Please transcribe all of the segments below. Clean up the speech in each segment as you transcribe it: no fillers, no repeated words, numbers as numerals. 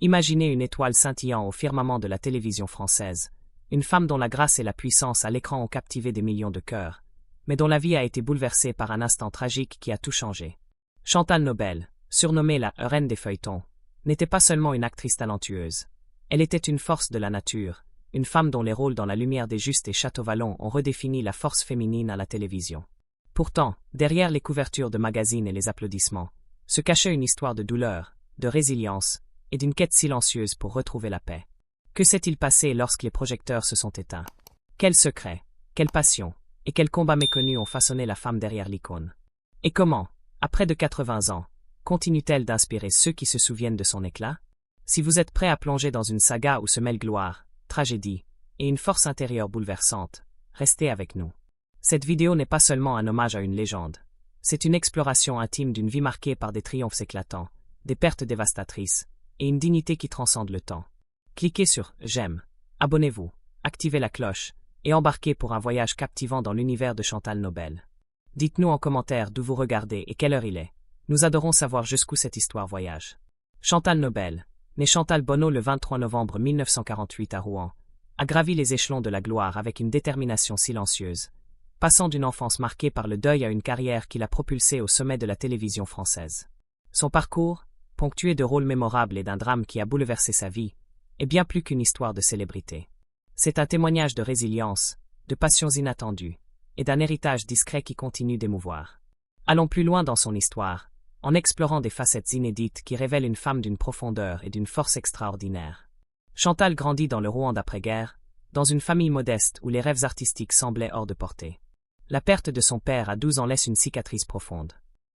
Imaginez une étoile scintillant au firmament de la télévision française, une femme dont la grâce et la puissance à l'écran ont captivé des millions de cœurs, mais dont la vie a été bouleversée par un instant tragique qui a tout changé. Chantal Nobel, surnommée la reine des feuilletons, n'était pas seulement une actrice talentueuse. Elle était une force de la nature, une femme dont les rôles dans La Lumière des Justes et Château-Vallon ont redéfini la force féminine à la télévision. Pourtant, derrière les couvertures de magazines et les applaudissements, se cachait une histoire de douleur, de résilience et d'une quête silencieuse pour retrouver la paix. Que s'est-il passé lorsque les projecteurs se sont éteints? Quels secrets, quelle passion et quels combats méconnus ont façonné la femme derrière l'icône? Et comment, à près de 80 ans, continue-t-elle d'inspirer ceux qui se souviennent de son éclat? Si vous êtes prêt à plonger dans une saga où se mêlent gloire, tragédie et une force intérieure bouleversante, restez avec nous. Cette vidéo n'est pas seulement un hommage à une légende. C'est une exploration intime d'une vie marquée par des triomphes éclatants, des pertes dévastatrices et une dignité qui transcende le temps. Cliquez sur « J'aime », abonnez-vous, activez la cloche et embarquez pour un voyage captivant dans l'univers de Chantal Nobel. Dites-nous en commentaire d'où vous regardez et quelle heure il est. Nous adorons savoir jusqu'où cette histoire voyage. Chantal Nobel, née Chantal Bonneau le 23 novembre 1948 à Rouen, a gravi les échelons de la gloire avec une détermination silencieuse, passant d'une enfance marquée par le deuil à une carrière qui l'a propulsée au sommet de la télévision française. Son parcours, ponctué de rôles mémorables et d'un drame qui a bouleversé sa vie, est bien plus qu'une histoire de célébrité. C'est un témoignage de résilience, de passions inattendues, et d'un héritage discret qui continue d'émouvoir. Allons plus loin dans son histoire, en explorant des facettes inédites qui révèlent une femme d'une profondeur et d'une force extraordinaires. Chantal grandit dans le Rouen d'après-guerre, dans une famille modeste où les rêves artistiques semblaient hors de portée. La perte de son père à 12 ans laisse une cicatrice profonde.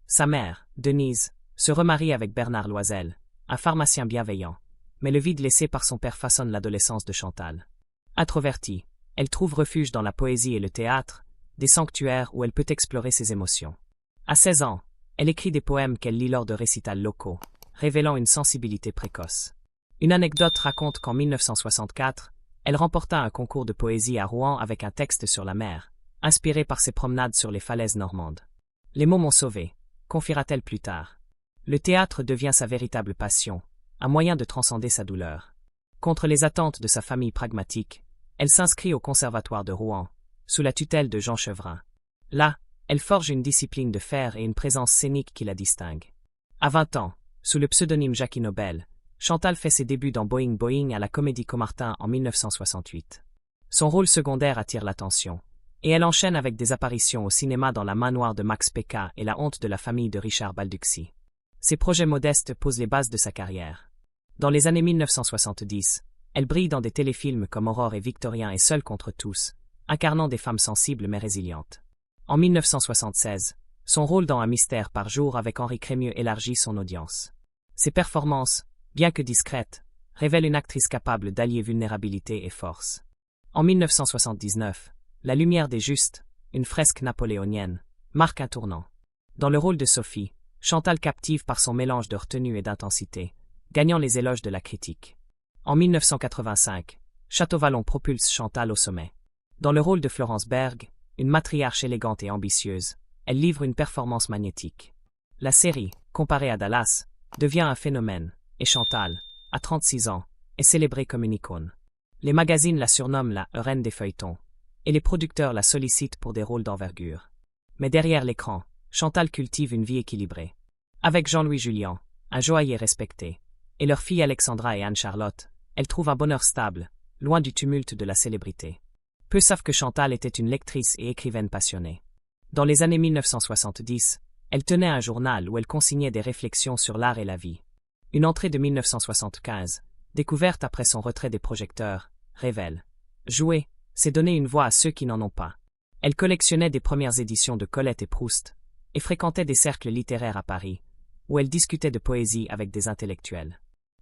Sa mère, Denise, se remarie avec Bernard Loisel, un pharmacien bienveillant, mais le vide laissé par son père façonne l'adolescence de Chantal. Introvertie, elle trouve refuge dans la poésie et le théâtre, des sanctuaires où elle peut explorer ses émotions. À 16 ans, elle écrit des poèmes qu'elle lit lors de récitals locaux, révélant une sensibilité précoce. Une anecdote raconte qu'en 1964, elle remporta un concours de poésie à Rouen avec un texte sur la mer, inspiré par ses promenades sur les falaises normandes. Les mots m'ont sauvée, confiera-t-elle plus tard. Le théâtre devient sa véritable passion, un moyen de transcender sa douleur. Contre les attentes de sa famille pragmatique, elle s'inscrit au Conservatoire de Rouen, sous la tutelle de Jean Chevrin. Là, elle forge une discipline de fer et une présence scénique qui la distingue. À 20 ans, sous le pseudonyme Jackie Nobel, Chantal fait ses débuts dans Boing Boing à la Comédie Comartin en 1968. Son rôle secondaire attire l'attention, et elle enchaîne avec des apparitions au cinéma dans La Main Noire de Max Péca et La Honte de la famille de Richard Balducci. Ses projets modestes posent les bases de sa carrière. Dans les années 1970, elle brille dans des téléfilms comme Aurore et Victorien et Seul contre tous, incarnant des femmes sensibles mais résilientes. En 1976, son rôle dans Un mystère par jour avec Henri Crémieux élargit son audience. Ses performances, bien que discrètes, révèlent une actrice capable d'allier vulnérabilité et force. En 1979, La Lumière des Justes, une fresque napoléonienne, marque un tournant. Dans le rôle de Sophie, Chantal captive par son mélange de retenue et d'intensité, gagnant les éloges de la critique. En 1985, Château-Vallon propulse Chantal au sommet. Dans le rôle de Florence Berg, une matriarche élégante et ambitieuse, elle livre une performance magnétique. La série, comparée à Dallas, devient un phénomène, et Chantal, à 36 ans, est célébrée comme une icône. Les magazines la surnomment la reine des feuilletons, et les producteurs la sollicitent pour des rôles d'envergure. Mais derrière l'écran, Chantal cultive une vie équilibrée. Avec Jean-Louis Julien, un joaillier respecté, et leurs filles Alexandra et Anne-Charlotte, elle trouve un bonheur stable, loin du tumulte de la célébrité. Peu savent que Chantal était une lectrice et écrivaine passionnée. Dans les années 1970, elle tenait un journal où elle consignait des réflexions sur l'art et la vie. Une entrée de 1975, découverte après son retrait des projecteurs, révèle. Jouer, c'est donner une voix à ceux qui n'en ont pas. Elle collectionnait des premières éditions de Colette et Proust, et fréquentait des cercles littéraires à Paris, où elle discutait de poésie avec des intellectuels.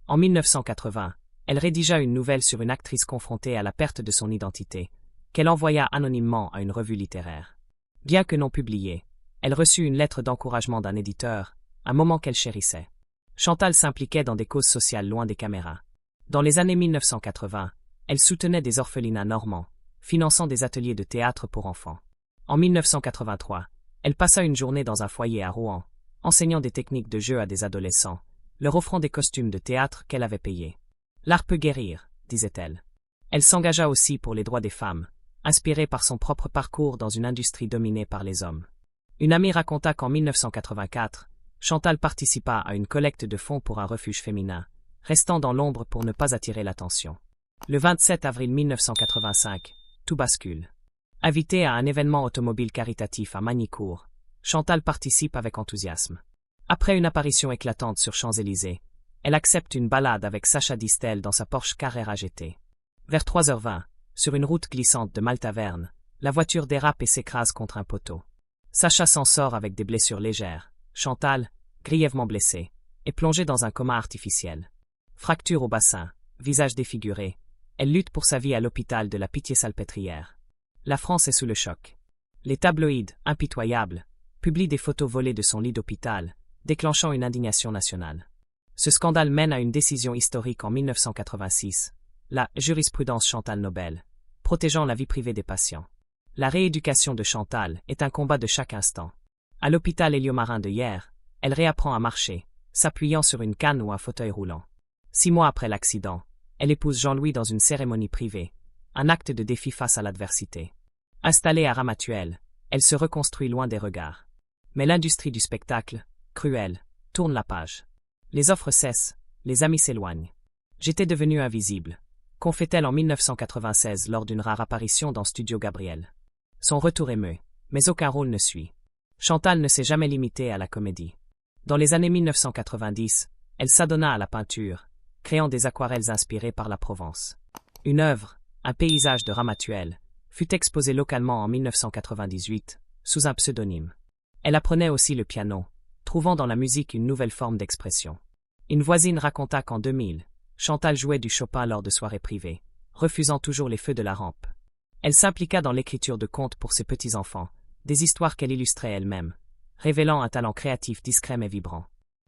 En 1980, elle rédigea une nouvelle sur une actrice confrontée à la perte de son identité, qu'elle envoya anonymement à une revue littéraire. Bien que non publiée, elle reçut une lettre d'encouragement d'un éditeur, un moment qu'elle chérissait. Chantal s'impliquait dans des causes sociales loin des caméras. Dans les années 1980, elle soutenait des orphelinats normands, finançant des ateliers de théâtre pour enfants. En 1983, elle passa une journée dans un foyer à Rouen, enseignant des techniques de jeu à des adolescents, leur offrant des costumes de théâtre qu'elle avait payés. L'art peut guérir, disait-elle. Elle s'engagea aussi pour les droits des femmes, inspirée par son propre parcours dans une industrie dominée par les hommes. Une amie raconta qu'en 1984, Chantal participa à une collecte de fonds pour un refuge féminin, restant dans l'ombre pour ne pas attirer l'attention. Le 27 avril 1985, tout bascule. Invitée à un événement automobile caritatif à Magny-Cours, Chantal participe avec enthousiasme. Après une apparition éclatante sur Champs-Élysées, elle accepte une balade avec Sacha Distel dans sa Porsche Carrera GT. Vers 3h20, sur une route glissante de Maltaverne, la voiture dérape et s'écrase contre un poteau. Sacha s'en sort avec des blessures légères. Chantal, grièvement blessée, est plongée dans un coma artificiel. Fracture au bassin, visage défiguré, elle lutte pour sa vie à l'hôpital de la Pitié-Salpêtrière. La France est sous le choc. Les tabloïds, impitoyables, publient des photos volées de son lit d'hôpital, déclenchant une indignation nationale. Ce scandale mène à une décision historique en 1986, la jurisprudence Chantal Nobel, protégeant la vie privée des patients. La rééducation de Chantal est un combat de chaque instant. À l'hôpital Héliomarin de Hyères, elle réapprend à marcher, s'appuyant sur une canne ou un fauteuil roulant. 6 mois après l'accident, elle épouse Jean-Louis dans une cérémonie privée, un acte de défi face à l'adversité. Installée à Ramatuelle, elle se reconstruit loin des regards. Mais l'industrie du spectacle, cruelle, tourne la page. Les offres cessent, les amis s'éloignent. J'étais devenue invisible, confie-t-elle en 1996 lors d'une rare apparition dans Studio Gabriel. Son retour émeut, mais aucun rôle ne suit. Chantal ne s'est jamais limitée à la comédie. Dans les années 1990, elle s'adonna à la peinture, créant des aquarelles inspirées par la Provence. Une œuvre, un paysage de Ramatuelle, fut exposée localement en 1998, sous un pseudonyme. Elle apprenait aussi le piano, trouvant dans la musique une nouvelle forme d'expression. Une voisine raconta qu'en 2000, Chantal jouait du Chopin lors de soirées privées, refusant toujours les feux de la rampe. Elle s'impliqua dans l'écriture de contes pour ses petits-enfants, des histoires qu'elle illustrait elle-même, révélant un talent créatif discret mais vibrant.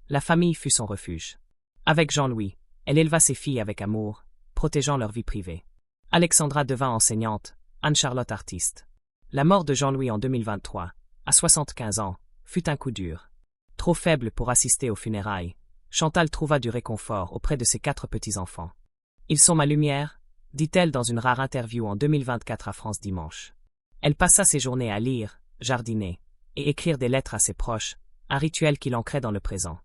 La famille fut son refuge. Avec Jean-Louis, elle éleva ses filles avec amour, protégeant leur vie privée. Alexandra devint enseignante, Anne-Charlotte artiste. La mort de Jean-Louis en 2023, à 75 ans, fut un coup dur. Trop faible pour assister aux funérailles, Chantal trouva du réconfort auprès de ses 4 petits-enfants. « Ils sont ma lumière », dit-elle dans une rare interview en 2024 à France Dimanche. Elle passa ses journées à lire, jardiner, et écrire des lettres à ses proches, un rituel qui l'ancrait dans le présent.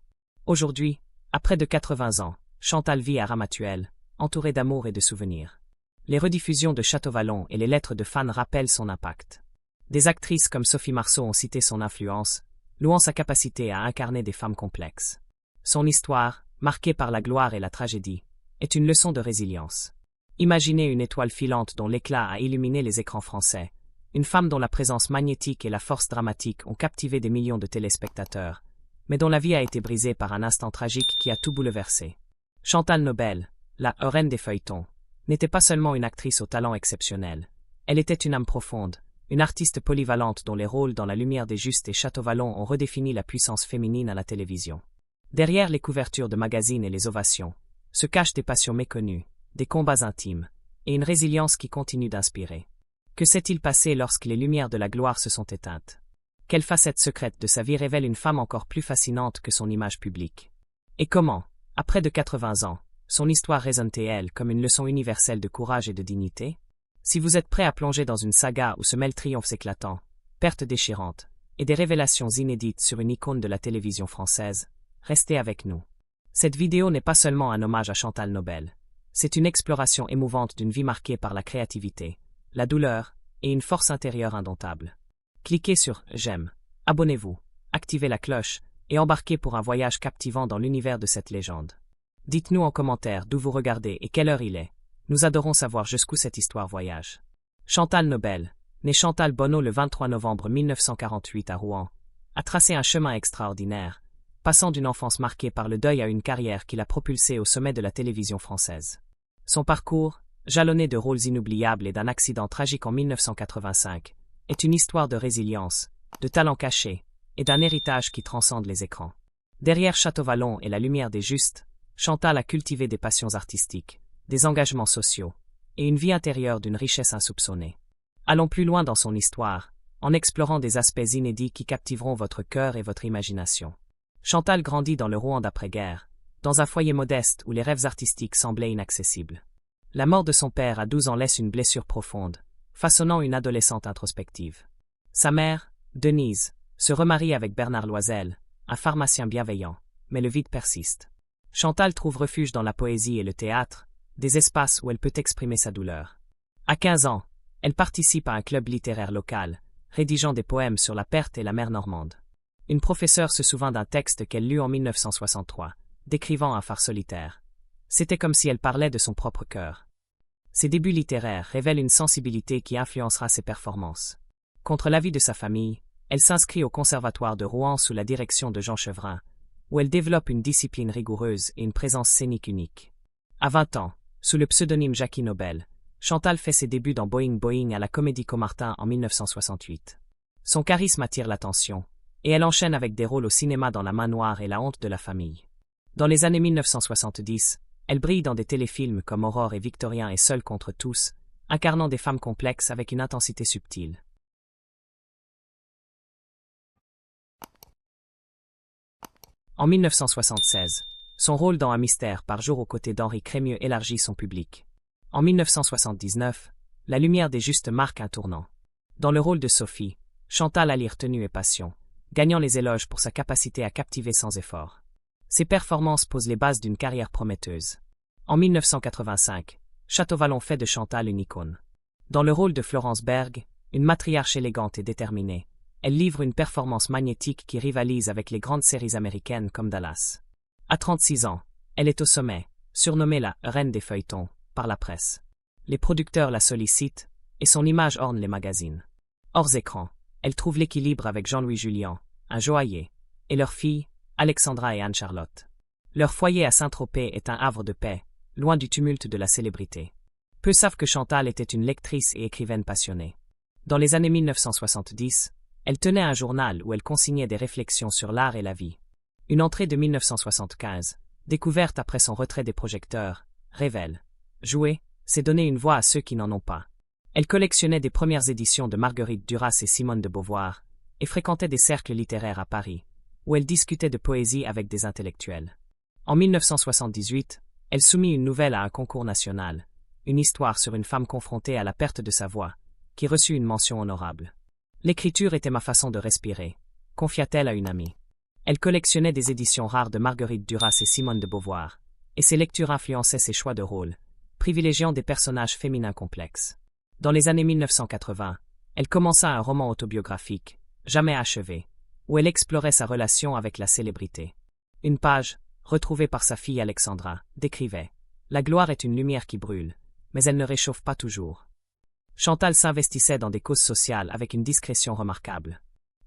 Aujourd'hui, à près de 80 ans, Chantal vit à Ramatuelle, entourée d'amour et de souvenirs. Les rediffusions de Château-Vallon et les lettres de fans rappellent son impact. Des actrices comme Sophie Marceau ont cité son influence, louant sa capacité à incarner des femmes complexes. Son histoire, marquée par la gloire et la tragédie, est une leçon de résilience. Imaginez une étoile filante dont l'éclat a illuminé les écrans français, une femme dont la présence magnétique et la force dramatique ont captivé des millions de téléspectateurs, mais dont la vie a été brisée par un instant tragique qui a tout bouleversé. Chantal Nobel, la reine des feuilletons, n'était pas seulement une actrice au talent exceptionnel, elle était une âme profonde, une artiste polyvalente dont les rôles dans La Lumière des Justes et Château-Vallon ont redéfini la puissance féminine à la télévision. Derrière les couvertures de magazines et les ovations, se cachent des passions méconnues, des combats intimes, et une résilience qui continue d'inspirer. Que s'est-il passé lorsque les lumières de la gloire se sont éteintes? Quelle facette secrète de sa vie révèle une femme encore plus fascinante que son image publique? Et comment, à près de 80 ans, son histoire résonne-t-elle comme une leçon universelle de courage et de dignité? Si vous êtes prêt à plonger dans une saga où se mêlent triomphes éclatants, pertes déchirantes, et des révélations inédites sur une icône de la télévision française, restez avec nous. Cette vidéo n'est pas seulement un hommage à Chantal Nobel, c'est une exploration émouvante d'une vie marquée par la créativité, la douleur, et une force intérieure indomptable. Cliquez sur « J'aime », abonnez-vous, activez la cloche, et embarquez pour un voyage captivant dans l'univers de cette légende. Dites-nous en commentaire d'où vous regardez et quelle heure il est. Nous adorons savoir jusqu'où cette histoire voyage. Chantal Nobel, née Chantal Bonneau le 23 novembre 1948 à Rouen, a tracé un chemin extraordinaire, passant d'une enfance marquée par le deuil à une carrière qui l'a propulsée au sommet de la télévision française. Son parcours, jalonné de rôles inoubliables et d'un accident tragique en 1985, est une histoire de résilience, de talent caché, et d'un héritage qui transcende les écrans. Derrière Château-Vallon et La Lumière des Justes, Chantal a cultivé des passions artistiques, des engagements sociaux, et une vie intérieure d'une richesse insoupçonnée. Allons plus loin dans son histoire, en explorant des aspects inédits qui captiveront votre cœur et votre imagination. Chantal grandit dans le Rouen d'après-guerre, dans un foyer modeste où les rêves artistiques semblaient inaccessibles. La mort de son père à 12 ans laisse une blessure profonde, façonnant une adolescente introspective. Sa mère, Denise, se remarie avec Bernard Loisel, un pharmacien bienveillant, mais le vide persiste. Chantal trouve refuge dans la poésie et le théâtre, des espaces où elle peut exprimer sa douleur. À 15 ans, elle participe à un club littéraire local, rédigeant des poèmes sur la perte et la mer Normande. Une professeure se souvint d'un texte qu'elle lut en 1963, décrivant un phare solitaire. C'était comme si elle parlait de son propre cœur. Ses débuts littéraires révèlent une sensibilité qui influencera ses performances. Contre l'avis de sa famille, elle s'inscrit au Conservatoire de Rouen sous la direction de Jean Chevrin, où elle développe une discipline rigoureuse et une présence scénique unique. À 20 ans, sous le pseudonyme Jackie Nobel, Chantal fait ses débuts dans Boing Boing à la Comédie Comartin en 1968. Son charisme attire l'attention, et elle enchaîne avec des rôles au cinéma dans La Main Noire et La Honte de la famille. Dans les années 1970, elle brille dans des téléfilms comme Aurore et Victorien et Seul contre tous, incarnant des femmes complexes avec une intensité subtile. En 1976, son rôle dans Un mystère par jour aux côtés d'Henri Crémieux élargit son public. En 1979, La lumière des justes marque un tournant. Dans le rôle de Sophie, Chantal allie retenue et passion, gagnant les éloges pour sa capacité à captiver sans effort. Ses performances posent les bases d'une carrière prometteuse. En 1985, Château-Vallon fait de Chantal une icône. Dans le rôle de Florence Berg, une matriarche élégante et déterminée, elle livre une performance magnétique qui rivalise avec les grandes séries américaines comme Dallas. À 36 ans, elle est au sommet, surnommée la « reine des feuilletons » par la presse. Les producteurs la sollicitent, et son image orne les magazines. Hors écran, elle trouve l'équilibre avec Jean-Louis Julien, un joaillier, et leurs filles, Alexandra et Anne-Charlotte. Leur foyer à Saint-Tropez est un havre de paix, loin du tumulte de la célébrité. Peu savent que Chantal était une lectrice et écrivaine passionnée. Dans les années 1970, elle tenait un journal où elle consignait des réflexions sur l'art et la vie. Une entrée de 1975, découverte après son retrait des projecteurs, révèle. Jouer, c'est donner une voix à ceux qui n'en ont pas. Elle collectionnait des premières éditions de Marguerite Duras et Simone de Beauvoir, et fréquentait des cercles littéraires à Paris, où elle discutait de poésie avec des intellectuels. En 1978, elle soumit une nouvelle à un concours national, une histoire sur une femme confrontée à la perte de sa voix, qui reçut une mention honorable. L'écriture était ma façon de respirer, confia-t-elle à une amie. Elle collectionnait des éditions rares de Marguerite Duras et Simone de Beauvoir, et ses lectures influençaient ses choix de rôle, privilégiant des personnages féminins complexes. Dans les années 1980, elle commença un roman autobiographique, jamais achevé, où elle explorait sa relation avec la célébrité. Une page, retrouvée par sa fille Alexandra, décrivait « La gloire est une lumière qui brûle, mais elle ne réchauffe pas toujours ». Chantal s'investissait dans des causes sociales avec une discrétion remarquable.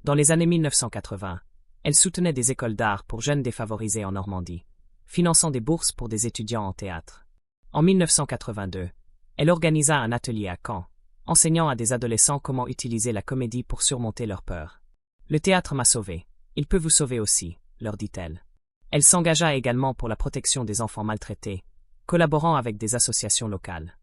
Dans les années 1980, elle soutenait des écoles d'art pour jeunes défavorisés en Normandie, finançant des bourses pour des étudiants en théâtre. En 1982, elle organisa un atelier à Caen, enseignant à des adolescents comment utiliser la comédie pour surmonter leurs peurs. « Le théâtre m'a sauvé, il peut vous sauver aussi », leur dit-elle. Elle s'engagea également pour la protection des enfants maltraités, collaborant avec des associations locales.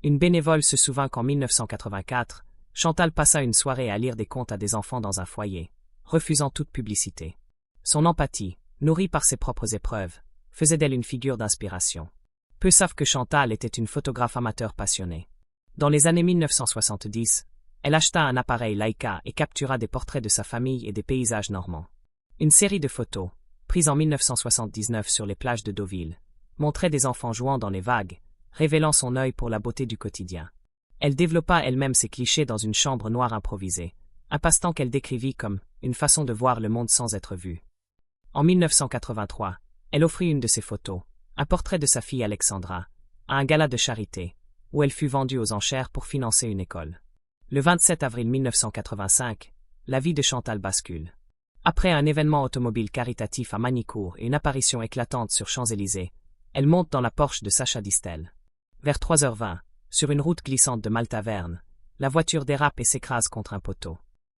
Une bénévole se souvint qu'en 1984, Chantal passa une soirée à lire des contes à des enfants dans un foyer, refusant toute publicité. Son empathie, nourrie par ses propres épreuves, faisait d'elle une figure d'inspiration. Peu savent que Chantal était une photographe amateur passionnée. Dans les années 1970, elle acheta un appareil Leica et captura des portraits de sa famille et des paysages normands. Une série de photos, prises en 1979 sur les plages de Deauville, montrait des enfants jouant dans les vagues, révélant son œil pour la beauté du quotidien. Elle développa elle-même ses clichés dans une chambre noire improvisée, un passe-temps qu'elle décrivit comme une façon de voir le monde sans être vue. En 1983, elle offrit une de ses photos, un portrait de sa fille Alexandra, à un gala de charité, où elle fut vendue aux enchères pour financer une école. Le 27 avril 1985, la vie de Chantal bascule. Après un événement automobile caritatif à Magnicourt et une apparition éclatante sur Champs-Élysées, elle monte dans la Porsche de Sacha Distel. Vers 3h20, sur une route glissante de Maltaverne, la voiture dérape et s'écrase contre un poteau.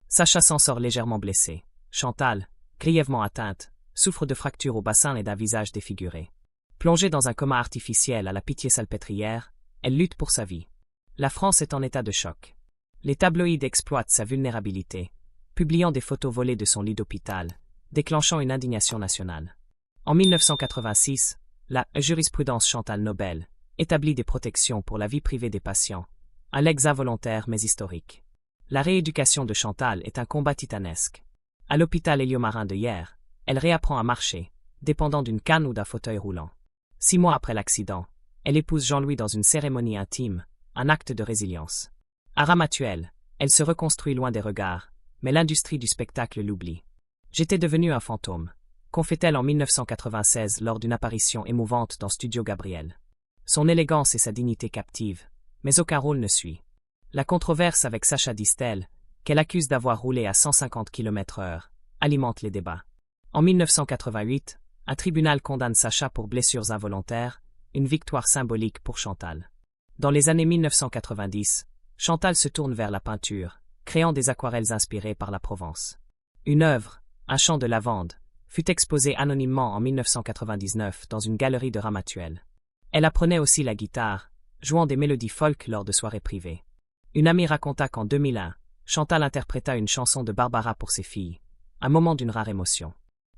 Sacha s'en sort légèrement blessé. Chantal, grièvement atteinte, souffre de fractures au bassin et d'un visage défiguré. Plongée dans un coma artificiel à la Pitié-Salpêtrière, elle lutte pour sa vie. La France est en état de choc. Les tabloïds exploitent sa vulnérabilité, publiant des photos volées de son lit d'hôpital, déclenchant une indignation nationale. En 1986, la jurisprudence Chantal Nobel établit des protections pour la vie privée des patients, un legs involontaire mais historique. La rééducation de Chantal est un combat titanesque. À l'hôpital Héliomarin de Hyères, elle réapprend à marcher, dépendant d'une canne ou d'un fauteuil roulant. 6 mois après l'accident, elle épouse Jean-Louis dans une cérémonie intime, un acte de résilience. À Ramatuelle, elle se reconstruit loin des regards, mais l'industrie du spectacle l'oublie. J'étais devenue un fantôme, confie-t-elle en 1996 lors d'une apparition émouvante dans Studio Gabriel. Son élégance et sa dignité captivent, mais aucun rôle ne suit. La controverse avec Sacha Distel, qu'elle accuse d'avoir roulé à 150 km/h, alimente les débats. En 1988, un tribunal condamne Sacha pour blessures involontaires, une victoire symbolique pour Chantal. Dans les années 1990, Chantal se tourne vers la peinture, créant des aquarelles inspirées par la Provence. Une œuvre, Un champ de lavande, fut exposée anonymement en 1999 dans une galerie de Ramatuelle. Elle apprenait aussi la guitare, jouant des mélodies folk lors de soirées privées. Une amie raconta qu'en 2001, Chantal interpréta une chanson de Barbara pour ses filles, un moment d'une rare émotion.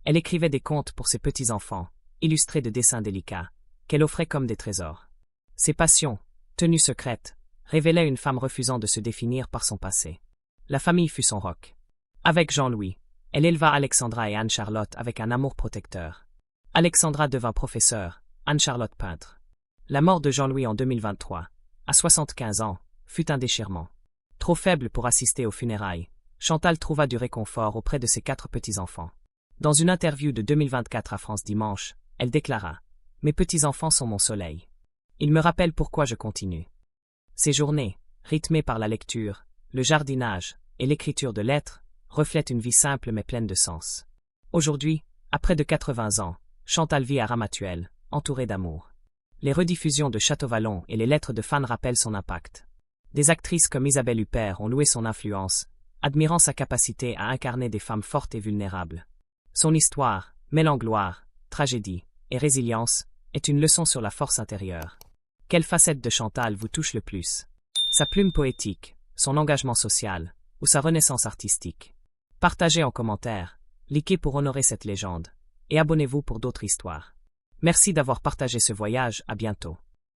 Elle écrivait des contes pour ses petits-enfants, illustrés de dessins délicats, qu'elle offrait comme des trésors. Ses passions, tenues secrètes, révélaient une femme refusant de se définir par son passé. La famille fut son roc. Avec Jean-Louis, elle éleva Alexandra et Anne-Charlotte avec un amour protecteur. Alexandra devint professeure, Anne-Charlotte peintre. La mort de Jean-Louis en 2023, à 75 ans, fut un déchirement. Trop faible pour assister aux funérailles, Chantal trouva du réconfort auprès de ses 4 petits-enfants. Dans une interview de 2024 à France Dimanche, elle déclara « Mes petits-enfants sont mon soleil. Ils me rappellent pourquoi je continue. » Ces journées, rythmées par la lecture, le jardinage et l'écriture de lettres, reflètent une vie simple mais pleine de sens. Aujourd'hui, à près de 80 ans, Chantal vit à Ramatuelle, entourée d'amour. Les rediffusions de Château-Vallon et les lettres de fans rappellent son impact. Des actrices comme Isabelle Huppert ont loué son influence, admirant sa capacité à incarner des femmes fortes et vulnérables. Son histoire, mêlant gloire, tragédie et résilience, est une leçon sur la force intérieure. Quelle facette de Chantal vous touche le plus? Sa plume poétique, son engagement social, ou sa renaissance artistique? Partagez en commentaire, likez pour honorer cette légende, et abonnez-vous pour d'autres histoires. Merci d'avoir partagé ce voyage, à bientôt.